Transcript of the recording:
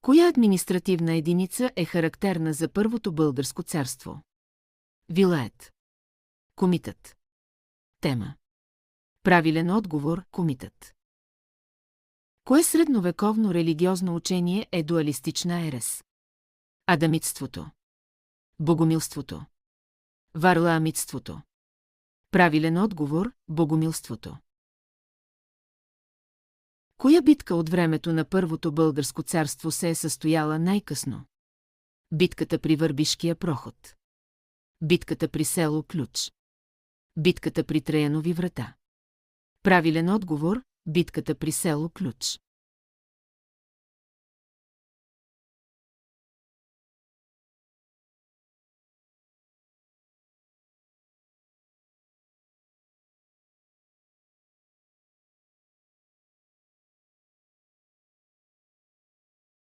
Коя административна единица е характерна за Първото българско царство? Вилает. Комитът. Тема. Правилен отговор – комитът. Кое средновековно религиозно учение е дуалистична ерес? Адамитството. Богомилството. Варлаамитството. Правилен отговор – богомилството. Коя битка от времето на Първото българско царство се е състояла най-късно? Битката при Върбишкия проход. Битката при село Ключ. Битката при Траянови врата. Правилен отговор – битката при село Ключ.